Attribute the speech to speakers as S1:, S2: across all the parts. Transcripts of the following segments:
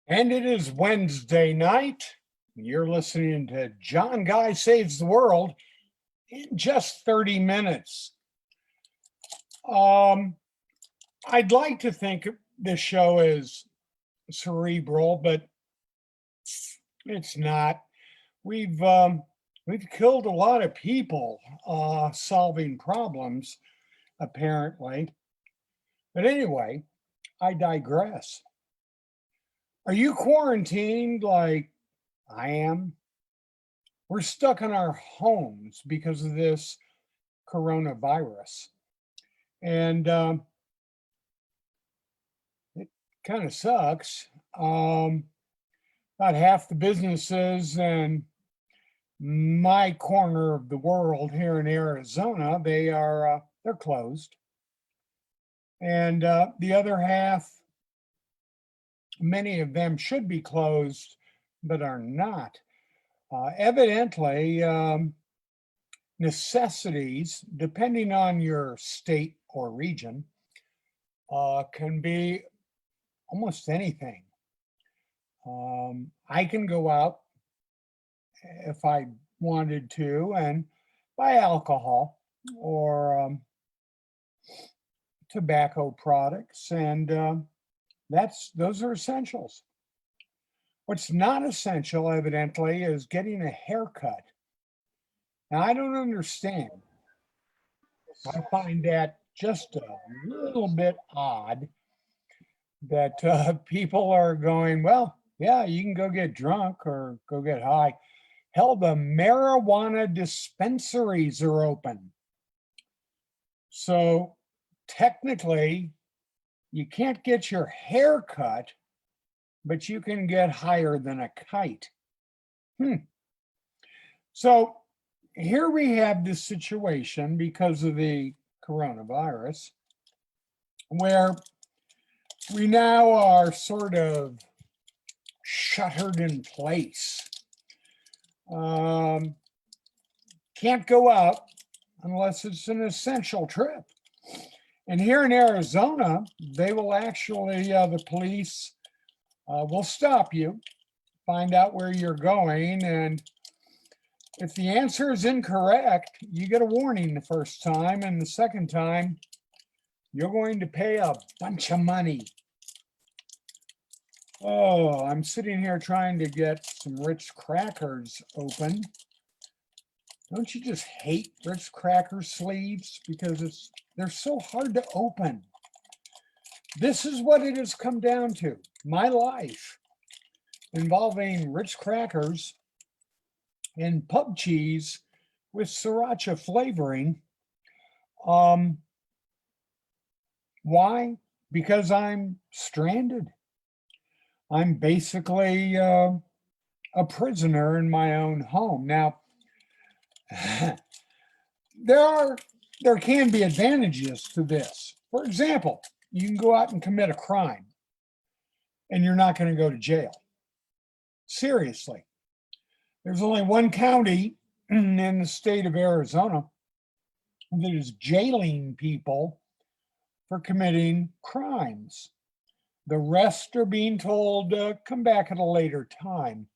S1: And it is Wednesday night. You're listening to John Guy Saves the World in just 30 minutes. Um, I'd like to think this show is cerebral, but it's not. We've killed a lot of people solving problems, apparently. But anyway, I digress. Are you quarantined like I am? We're stuck in our homes because of this coronavirus. And it kind of sucks. About half the businesses in my corner of the world here in Arizona, they're closed. And the other half, many of them should be closed, but are not. Evidently, necessities, depending on your state or region, can be almost anything. I can go out if I wanted to and buy alcohol or tobacco products, and those are essentials. What's not essential, evidently, is getting a haircut. Now, I don't understand. I find that just a little bit odd that people are going, well, yeah, you can go get drunk or go get high. Hell, the marijuana dispensaries are open. So technically, you can't get your hair cut, but you can get higher than a kite. So here we have this situation because of the coronavirus where we now are sort of shuttered in place. Can't go out unless it's an essential trip. And here in Arizona, they will actually, the police will stop you, find out where you're going. And if the answer is incorrect, you get a warning the first time. And the second time, you're going to pay a bunch of money. Oh, I'm sitting here trying to get some Ritz crackers open. Don't you just hate Ritz cracker sleeves because they're so hard to open? This is what it has come down to. My life involving Ritz crackers and pub cheese with sriracha flavoring. Why? Because I'm stranded. I'm basically a prisoner in my own home. Now, there can be advantages to this. For example, you can go out and commit a crime and you're not going to go to jail. Seriously. There's only one county in the state of Arizona that is jailing people for committing crimes. The rest are being told to come back at a later time,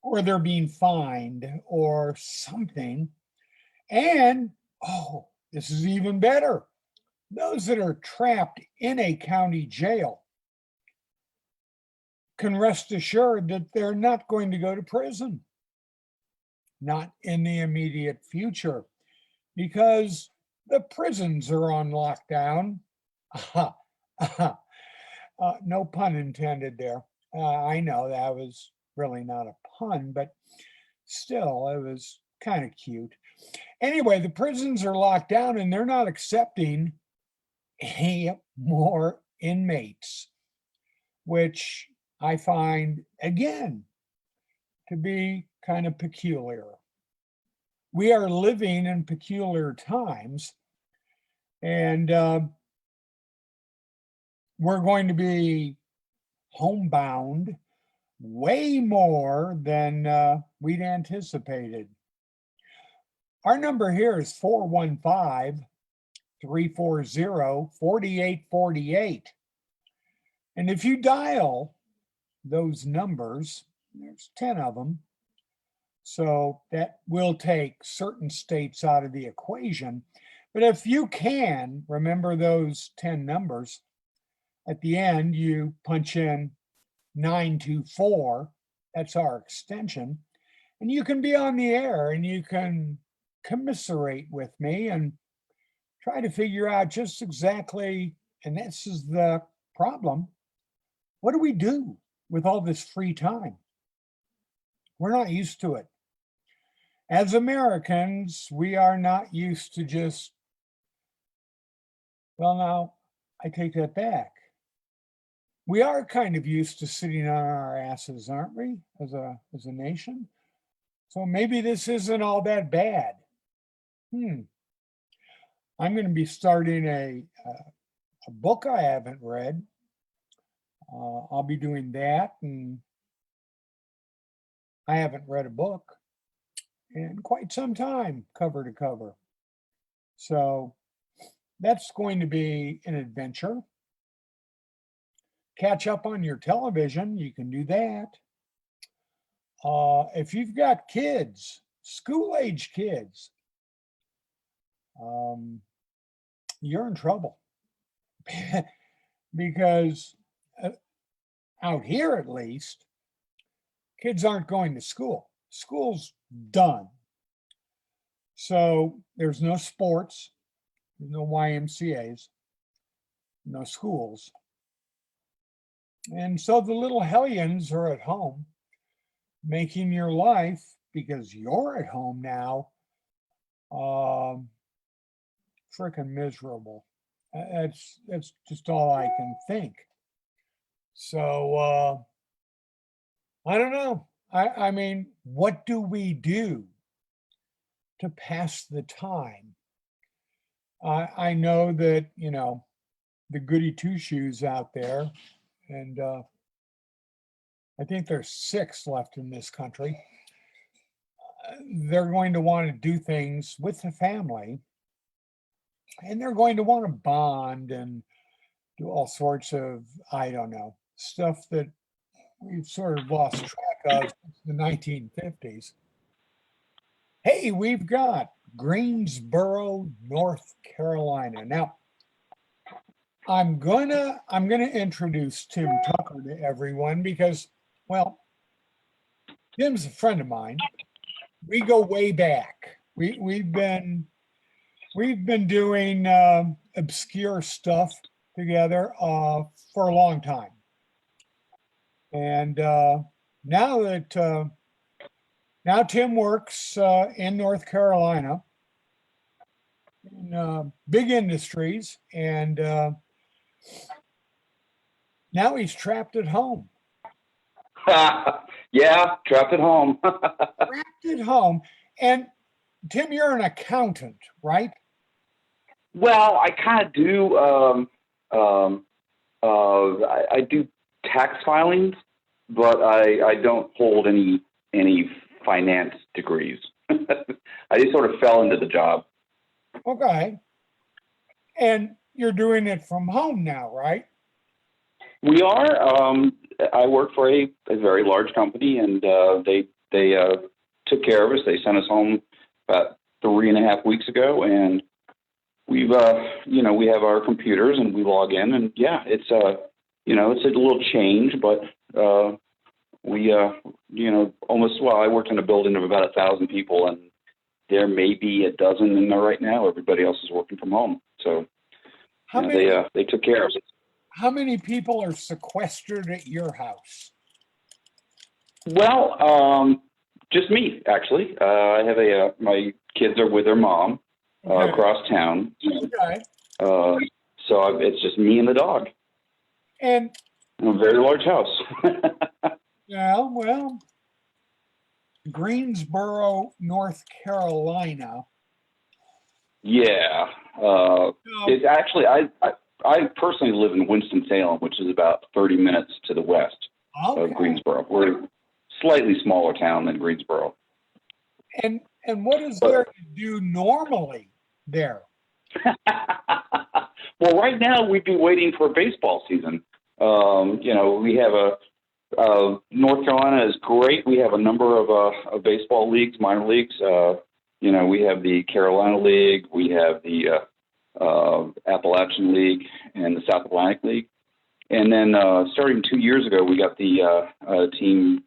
S1: or they're being fined or something. And, oh, this is even better. Those that are trapped in a county jail can rest assured that they're not going to go to prison, not in the immediate future, because the prisons are on lockdown. No pun intended there. I know that was really not a pun, but still, it was kind of cute. Anyway, the prisons are locked down and they're not accepting any more inmates, which I find, again, to be kind of peculiar. We are living in peculiar times, and we're going to be homebound way more than we'd anticipated. Our number here is 415 340 4848. And if you dial those numbers, there's 10 of them. So that will take certain states out of the equation. But if you can remember those 10 numbers, at the end, you punch in 924. That's our extension. And you can be on the air and you can commiserate with me and try to figure out just exactly, and this is the problem. What do we do with all this free time? We're not used to it. As Americans, we are not used to just, well, now I take that back. We are kind of used to sitting on our asses, aren't we, as a nation? So maybe this isn't all that bad. I'm going to be starting a book I haven't read. I'll be doing that, and I haven't read a book in quite some time, cover to cover. So that's going to be an adventure. Catch up on your television, you can do that. If you've got kids, school-age kids, you're in trouble. Because out here, at least, kids aren't going to school. School's done. So there's no sports, no YMCAs, no schools. And so the little hellions are at home making your life, because you're at home now, freaking miserable. That's just all I can think. So I don't know. I mean, what do we do to pass the time? I know that, the goody two shoes out there, and I think there's 6 left in this country. They're going to want to do things with the family, and they're going to want to bond and do all sorts of, I don't know, stuff that we've sort of lost track of since the 1950s. Hey, we've got Greensboro, North Carolina. Now, I'm gonna introduce Tim Tucker to everyone because, well, Tim's a friend of mine. We go way back. We've been doing obscure stuff together for a long time. And now Tim works in North Carolina in big industries, and now he's trapped at home.
S2: Yeah, trapped at home.
S1: Trapped at home. And Tim, you're an accountant, right?
S2: Well, I kind of do. I do tax filings, but I don't hold any finance degrees. I just sort of fell into the job.
S1: Okay. And you're doing it from home now, right?
S2: We are. I work for a very large company, and they took care of us. They sent us home about 3.5 weeks ago, and we've we have our computers and we log in, and yeah, it's it's a little change, but we almost, well, I worked in a building of about 1,000 people, and there may be a dozen in there right now. Everybody else is working from home, so they took care of us.
S1: How many people are sequestered at your house?
S2: Well, just me, actually. I have my kids are with their mom across town.
S1: Okay.
S2: So it's just me and the dog.
S1: And
S2: a very large house.
S1: Yeah, well, Greensboro, North Carolina.
S2: Yeah. It's actually, I personally live in Winston-Salem, which is about 30 minutes to the west of Greensboro. We're a slightly smaller town than Greensboro.
S1: And what is there to do normally there?
S2: Well, right now we'd be waiting for baseball season. We have North Carolina is great. We have a number of baseball leagues, minor leagues. We have the Carolina League, we have the Appalachian League, and the South Atlantic League. And then starting 2 years ago, we got the team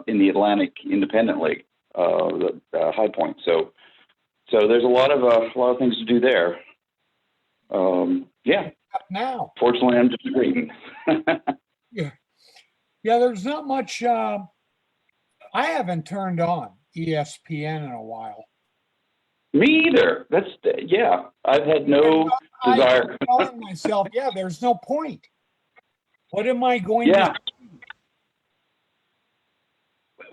S2: in the Atlantic Independent League, High Point. So there's a lot of things to do there. Yeah.
S1: Now,
S2: Fortunately, I'm just waiting.
S1: yeah, there's not much. I haven't turned on ESPN in a while.
S2: Me either. I've had no desire.
S1: I'm telling myself, there's no point. What am I going
S2: Yeah.
S1: to?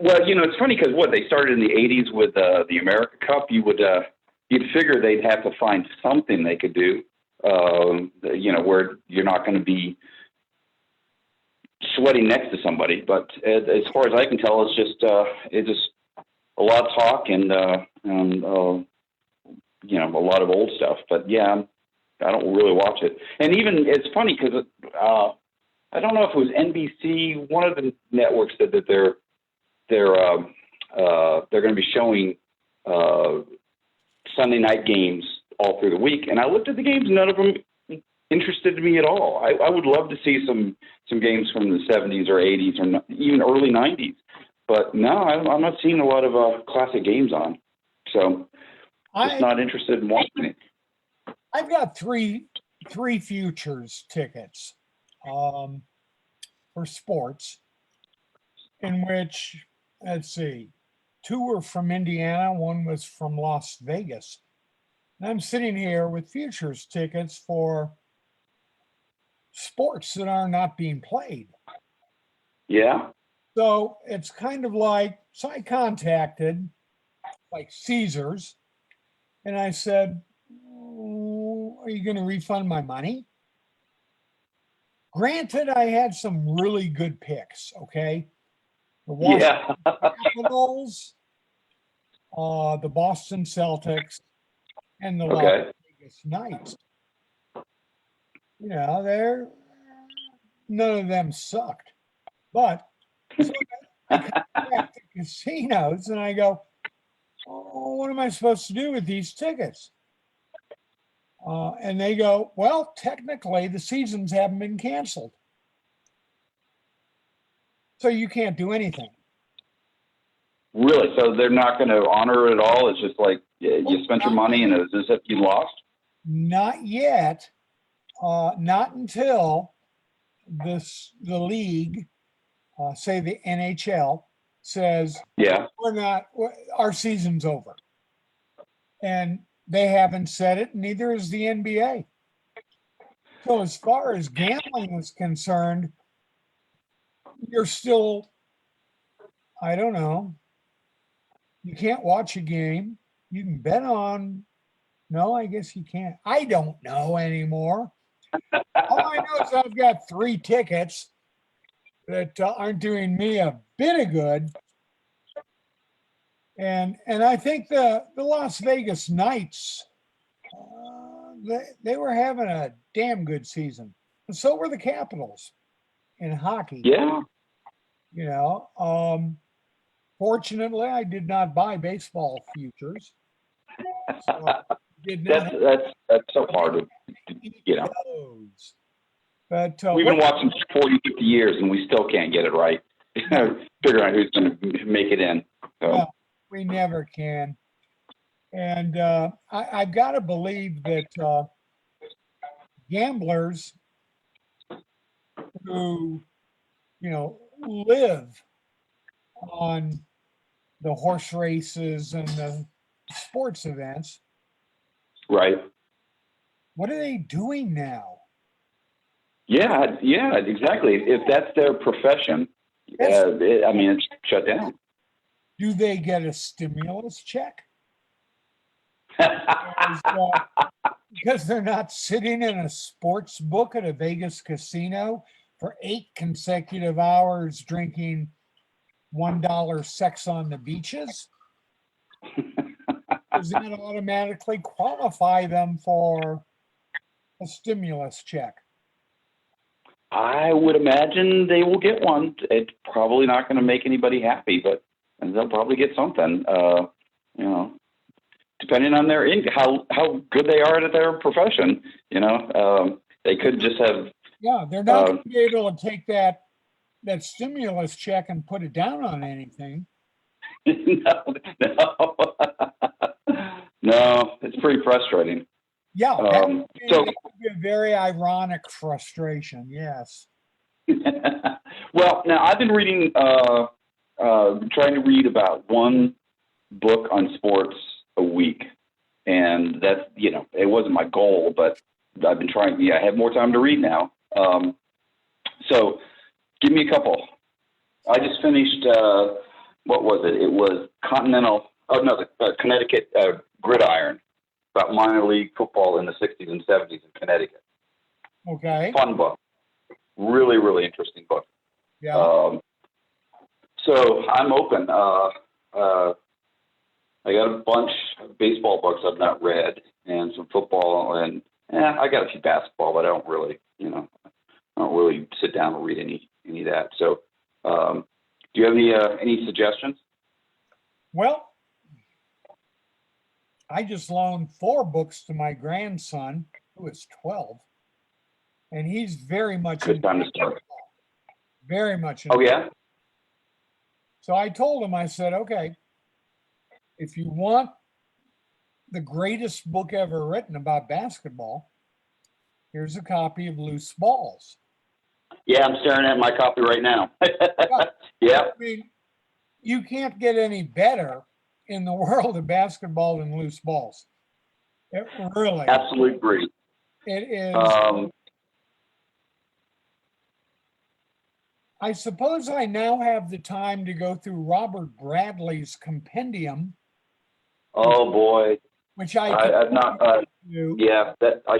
S2: Well, it's funny because they started in the '80s with the America Cup. You'd figure they'd have to find something they could do, where you're not going to be sweating next to somebody. But as far as I can tell, it's just a lot of talk and a lot of old stuff. But yeah, I don't really watch it. And even it's funny because I don't know if it was NBC, one of the networks said that they're going to be showing Sunday night games all through the week. And I looked at the games, none of them interested me at all. I would love to see some games from the 70s or 80s or even early 90s. But no, I'm not seeing a lot of classic games on. So just not interested in watching it.
S1: I've got three futures tickets for sports, in which, let's see, 2 were from Indiana, 1 was from Las Vegas. And I'm sitting here with futures tickets for sports that are not being played.
S2: Yeah.
S1: So it's kind of like, so I contacted like Caesars and I said, are you going to refund my money? Granted, I had some really good picks, okay? The Washington Capitals, the Boston Celtics, and the Las Vegas Knights. None of them sucked. But so I come back to casinos and I go, oh, what am I supposed to do with these tickets? And they go, well, technically the seasons haven't been canceled. So you can't do anything.
S2: Really? So they're not going to honor it at all? It's just like you spent your money and it's as if you lost?
S1: Not yet. Not until the league, say the NHL, says, our season's over. And they haven't said it, neither is the NBA. So as far as gambling is concerned, you're still, I don't know, you can't watch a game. You can bet on, no, I guess you can't. I don't know anymore. All I know is I've got 3 tickets that aren't doing me a bit of good. And I think the Las Vegas Knights, they were having a damn good season. And so were the Capitals in hockey.
S2: Yeah.
S1: Fortunately, I did not buy baseball futures. So
S2: that's so hard to.
S1: But
S2: we've been watching 40, 50 years and we still can't get it right. Figuring out who's going to make it in. So.
S1: No, we never can. And I've got to believe that gamblers who, live on the horse races and the sports events.
S2: Right.
S1: What are they doing now?
S2: Yeah, exactly. If that's their profession, it's shut down.
S1: Do they get a stimulus check? Because they're not sitting in a sports book at a Vegas casino for 8 consecutive hours drinking $1 sex on the beaches? Does that automatically qualify them for a stimulus check?
S2: I would imagine they will get one. It's probably not going to make anybody happy, but they'll probably get something. You know, depending on their how good they are at their profession. You know, they could just have.
S1: Yeah, they're not going to be able to take that stimulus check and put it down on anything.
S2: No, no, no. It's pretty frustrating.
S1: Yeah, that would
S2: So,
S1: be a very ironic frustration. Yes.
S2: well, now I've been reading, trying to read about one book on sports a week, and that's, you know, it wasn't my goal, but I've been trying. Yeah, I have more time to read now. So, give me a couple. I just finished. What was it? It was Continental. Oh no, the Connecticut Gridiron, about minor league football in the '60s and '70s in Connecticut.
S1: Okay.
S2: Fun book. Really, really interesting book.
S1: Yeah.
S2: So I'm open. I got a bunch of baseball books I've not read, and some football, and I got a few basketball, but I don't really, I don't really sit down and read any of that. So, do you have any suggestions?
S1: Well, I just loaned 4 books to my grandson, who is 12, and he's very much
S2: Good time to start.
S1: very much.
S2: Oh yeah.
S1: So I told him, I said, okay, if you want the greatest book ever written about basketball, here's a copy of Loose Balls.
S2: Yeah, I'm staring at my copy right now. Yeah.
S1: I mean, you can't get any better in the world of basketball than Loose Balls. It really.
S2: Absolutely agree.
S1: It is. I suppose I now have the time to go through Robert Bradley's compendium.
S2: Oh boy.
S1: Which
S2: I've not.
S1: do.
S2: Yeah, that I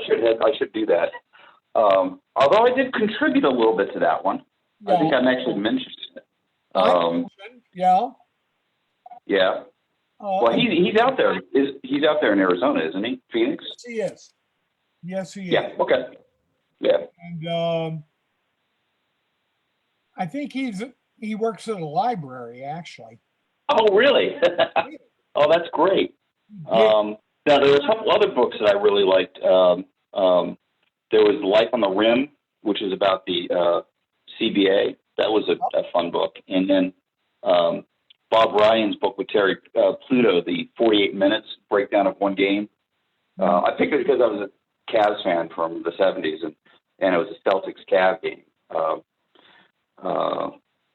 S2: should do that. Although I did contribute a little bit to that one.
S1: Yeah.
S2: I think I actually mentioned it.
S1: Yeah.
S2: Yeah. Well, he's out there. He's out there in Arizona, isn't he? Phoenix.
S1: Yes, he is. Yes, he is.
S2: Yeah. Okay. Yeah.
S1: And I think he works at a library, actually.
S2: Oh, really? Oh, that's great. Now there were a couple other books that I really liked. There was Life on the Rim, which is about the CBA. That was a fun book. And then Bob Ryan's book with Terry Pluto, the 48 minutes breakdown of one game. I picked it because I was a Cavs fan from the 70s, and it was a Celtics-Cavs game.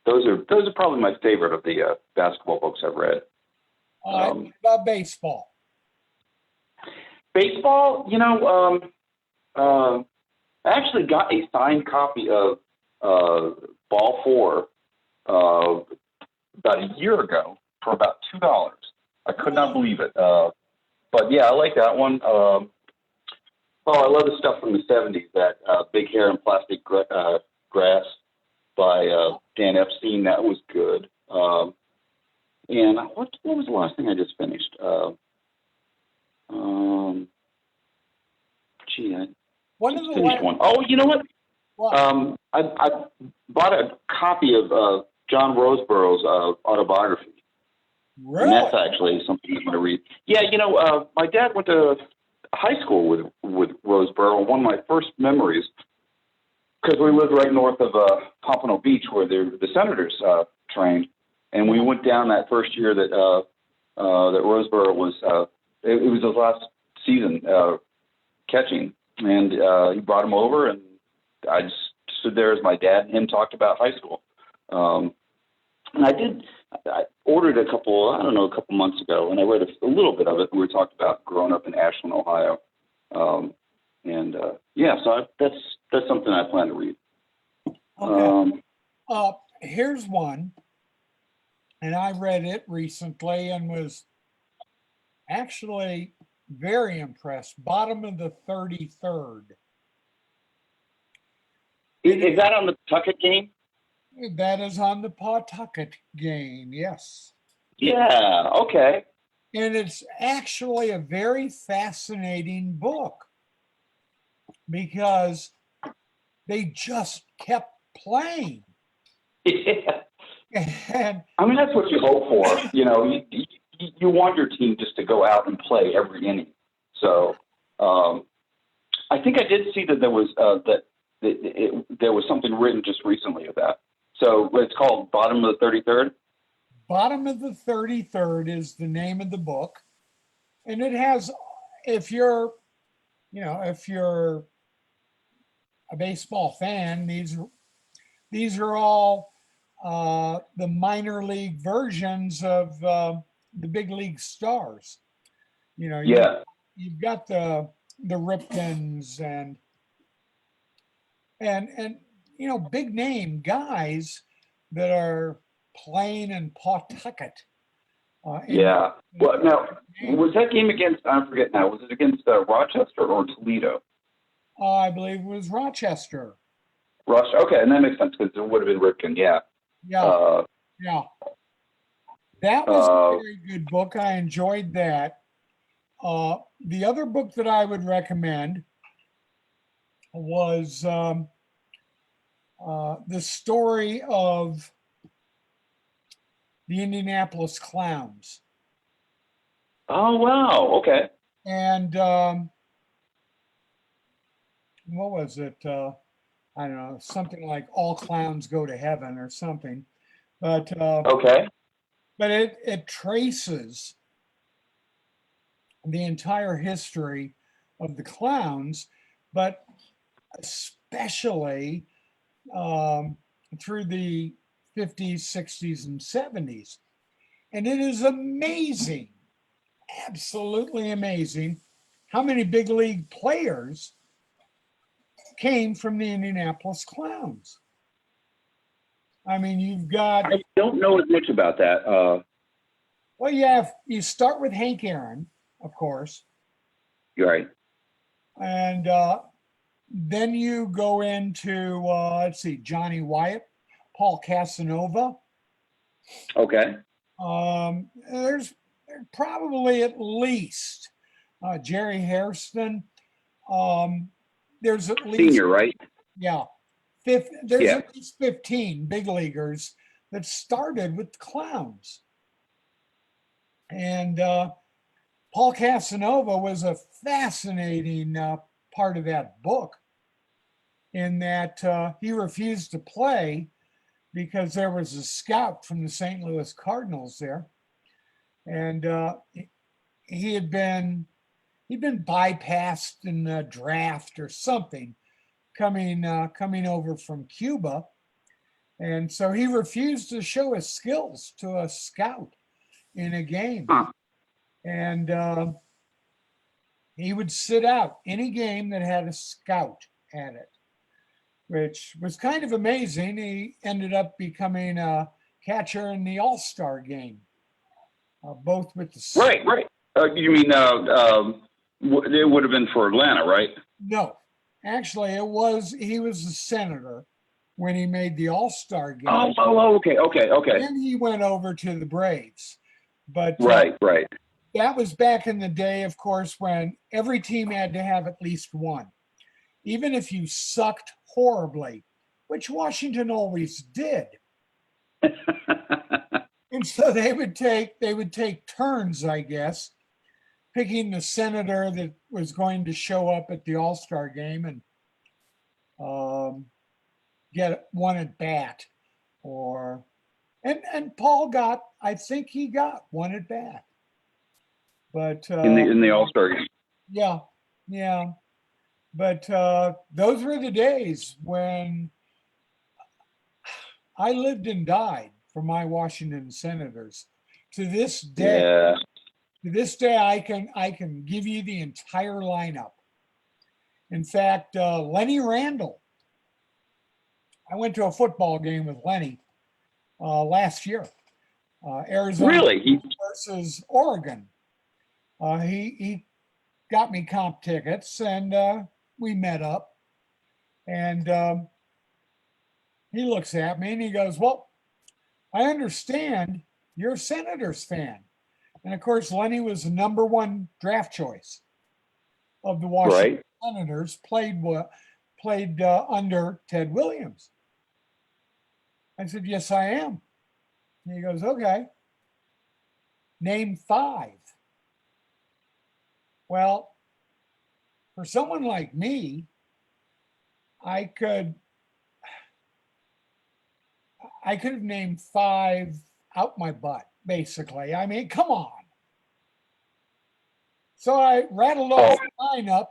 S2: Those are probably my favorite of the basketball books I've read.
S1: About baseball.
S2: Baseball, I actually got a signed copy of Ball 4 about a year ago for about $2. I could not believe it. But yeah, I like that one. I love the stuff from the 70s, that Big Hair and Plastic Grass by Dan Epstein. That was good. And what was the last thing I just finished?
S1: One of the
S2: finished one. Oh, you know what?
S1: What?
S2: I bought a copy of John Roseborough's autobiography.
S1: Really?
S2: And that's actually something I'm going to read. Yeah, my dad went to high school with Roseborough. One of my first memories, because we lived right north of Pompano Beach, where the Senators trained, and we went down that first year that Roseborough was. It was his last season catching, and he brought him over, and I just stood there as my dad and him talked about high school. And I ordered a couple months ago, and I read a little bit of it. We were talking about growing up in Ashland, Ohio. So that's something I plan to read.
S1: Okay. Here's one, and I read it recently and was actually very impressed. Bottom of the 33rd.
S2: Is that on the Pawtucket game?
S1: That is on the Pawtucket game, yes.
S2: Yeah, okay.
S1: And it's actually a very fascinating book because They just kept playing.
S2: Yeah.
S1: And
S2: I mean, that's what you hope for. You want your team just to go out and play every inning. So I think I did see that there was there was something written just recently of that. So it's called Bottom of the 33rd.
S1: Bottom of the 33rd is the name of the book. And it has, if you're, if you're a baseball fan, these are all the minor league versions of the big league stars.
S2: Yeah.
S1: You've got the Ripkins and big name guys that are playing in Pawtucket.
S2: Yeah. Well, now, was that game against, I forget now, was it against Rochester or Toledo?
S1: I believe it was Rochester.
S2: Rochester. Okay, and that makes sense because it would have been Ripken. Yeah.
S1: Yeah. Yeah. That was a very good book. I enjoyed that. The other book that I would recommend was the story of the Indianapolis Clowns.
S2: Oh, wow. Okay.
S1: And what was it? I don't know, something like All Clowns Go to Heaven or something. But
S2: Okay.
S1: but it traces the entire history of the clowns, but especially through the 50s, 60s, and 70s. And it is amazing, absolutely amazing, how many big league players came from the Indianapolis Clowns. I mean, you've got.
S2: I don't know as much about that.
S1: Well, you start with Hank Aaron, of course.
S2: You're right.
S1: And then you go into, let's see, Johnny Wyatt, Paul Casanova.
S2: Okay.
S1: There's probably at least Jerry Hairston. There's at least.
S2: Senior, right?
S1: Yeah. There's at least 15 big leaguers that started with the Clowns. And Paul Casanova was a fascinating part of that book in that he refused to play because there was a scout from the St. Louis Cardinals there. And he'd been bypassed in the draft or something coming over from Cuba. And so he refused to show his skills to a scout in a game.
S2: Huh.
S1: And he would sit out any game that had a scout at it, which was kind of amazing. He ended up becoming a catcher in the All-Star game, both with the...
S2: Right. You mean it would have been for Atlanta, right?
S1: No, actually, he was a senator when he made the All-Star game.
S2: Oh, okay.
S1: Then he went over to the Braves. But
S2: right.
S1: That was back in the day, of course, when every team had to have at least one. Even if you sucked horribly, which Washington always did. And so they would take turns, I guess, picking the senator that was going to show up at the All-Star game and get one at bat. And Paul I think he got one at bat. But
S2: in the All-Star game.
S1: Yeah. But those were the days when I lived and died for my Washington Senators. To this day, I can give you the entire lineup. In fact, Lenny Randle. I went to a football game with Lenny last year. Arizona
S2: Really?
S1: versus Oregon. He got me comp tickets and we met up. And he looks at me and he goes, "Well, I understand you're a Senators fan." And of course, Lenny was the number one draft choice of the Washington Senators, played played under Ted Williams. I said, yes, I am. And he goes, okay, name 5. Well, for someone like me, I could have named 5 out my butt, basically. I mean, come on. So I rattled off the lineup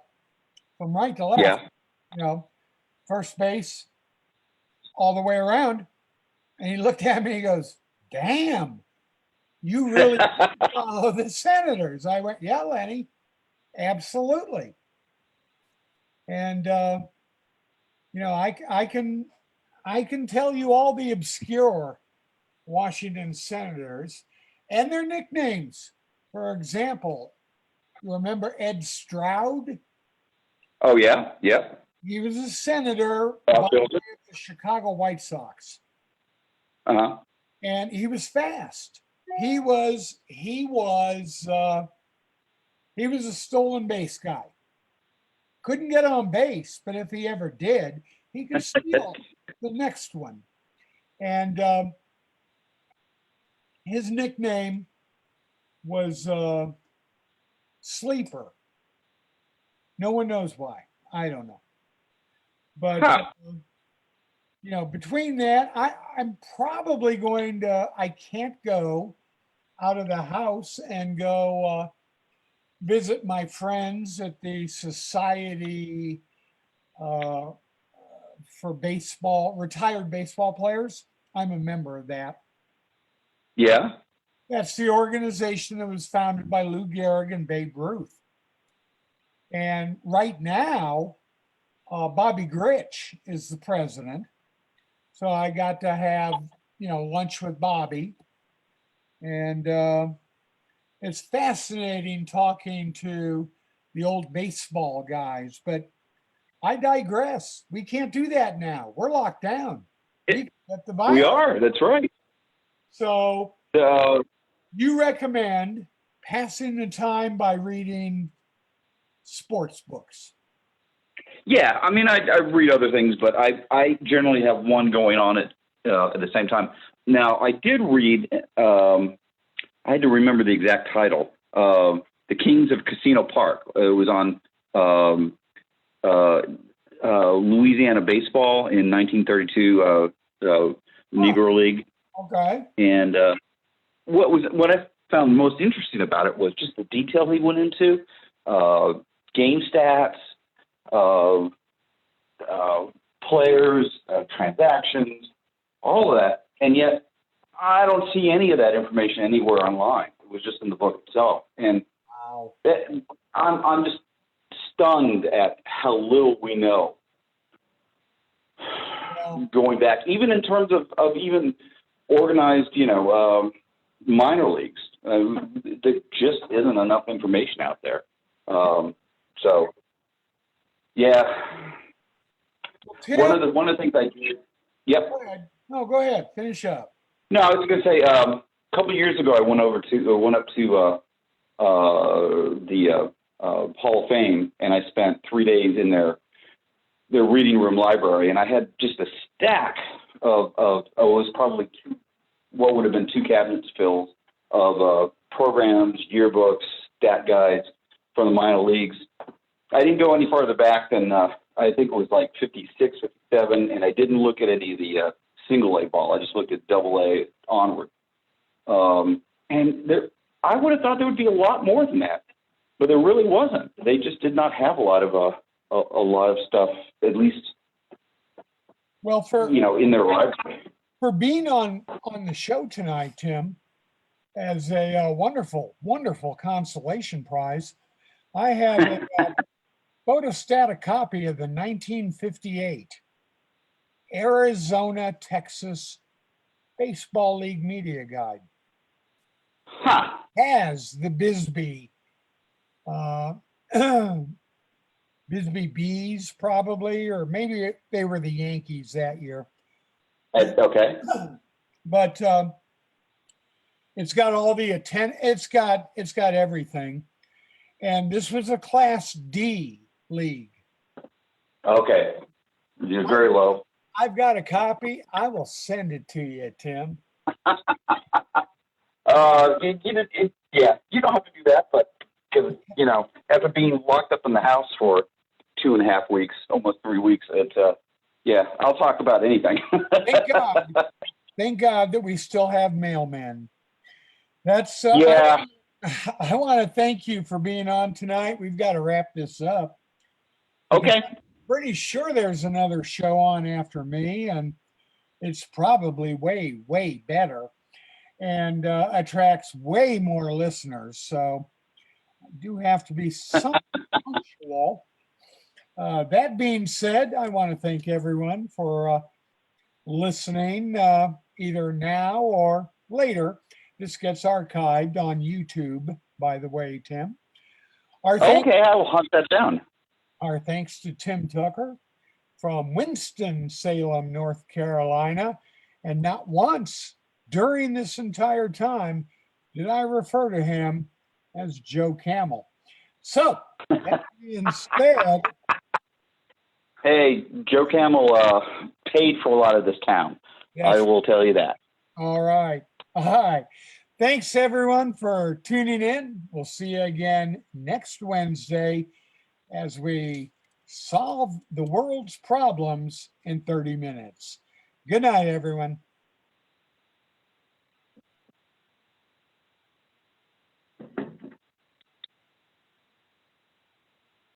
S1: from right to left,
S2: Yeah.
S1: First base, all the way around. And he looked at me and he goes, damn, you really follow the Senators. I went, yeah, Lenny, absolutely. And, I can tell you all the obscure Washington Senators and their nicknames. For example, you remember Ed Stroud?
S2: Oh, yeah. Yep.
S1: He was a senator by way of the Chicago White Sox.
S2: Uh-huh.
S1: And he was fast. He was a stolen base guy. Couldn't get on base, but if he ever did, he could steal the next one. And his nickname was Sleeper. No one knows why. I don't know. But between that, I'm probably going to. I can't go out of the house and go visit my friends at the Society for retired baseball players. I'm a member of that.
S2: Yeah.
S1: That's the organization that was founded by Lou Gehrig and Babe Ruth. And right now, Bobby Grich is the president. So I got to have, lunch with Bobby. And it's fascinating talking to the old baseball guys, but I digress. We can't do that now. We're locked down.
S2: We are. That's right.
S1: So you recommend passing the time by reading sports books?
S2: Yeah, I mean, I read other things, but I generally have one going on at the same time. Now, I did read. I had to remember the exact title. The Kings of Casino Park. It was on Louisiana baseball in 1932, Negro League.
S1: Okay.
S2: And what I found most interesting about it was just the detail he went into, game stats, players, transactions, all of that. And yet I don't see any of that information anywhere online. It was just in the book itself. And
S1: wow.
S2: I'm just stunned at how little we know.
S1: Well,
S2: going back, even in terms of even organized, minor leagues. There just isn't enough information out there. So, yeah.
S1: well, Tim,
S2: One of the things I did. Yep.
S1: go ahead. No, go ahead. Finish up.
S2: No, I was going to say a couple of years ago I went up to the Hall of Fame, and I spent 3 days in their reading room library, and I had just a stack of it was probably what would have been 2 cabinets filled of programs, yearbooks, stat guides from the minor leagues. I didn't go any farther back than I think it was like 56, 57, and I didn't look at any of the single A ball. I just looked at double A onward. And I would have thought there would be a lot more than that, but there really wasn't. They just did not have a lot of stuff, at least,
S1: Well,
S2: in their library.
S1: for being on the show tonight, Tim, as a wonderful, wonderful consolation prize, I have a photostatic copy of the 1958 Arizona, Texas Baseball League Media Guide.
S2: Huh.
S1: Has the Bisbee Bisbee Bees probably, or maybe they were the Yankees that year.
S2: Okay.
S1: But it's got all the it's got everything. And this was a Class D league.
S2: Okay. You're very low.
S1: I've got a copy. I will send it to you, Tim.
S2: Yeah, you don't have to do that, but because after being locked up in the house for 2.5 weeks, almost 3 weeks, yeah, I'll talk about anything.
S1: Thank God. Thank God that we still have mailmen. That's
S2: Yeah.
S1: I want to thank you for being on tonight. We've got to wrap this up.
S2: Okay.
S1: Pretty sure there's another show on after me, and it's probably way, way better and attracts way more listeners. So I do have to be somewhat punctual. That being said, I want to thank everyone for listening either now or later. This gets archived on YouTube, by the way, Tim.
S2: Okay, I will hunt that down.
S1: Our thanks to Tim Tucker from Winston-Salem, North Carolina. And not once during this entire time did I refer to him as Joe Camel. So, that being said,
S2: Hey, Joe Camel paid for a lot of this town. I will tell you that.
S1: All right. All right. Thanks, everyone, for tuning in. We'll see you again next Wednesday as we solve the world's problems in 30 minutes. Good night, everyone.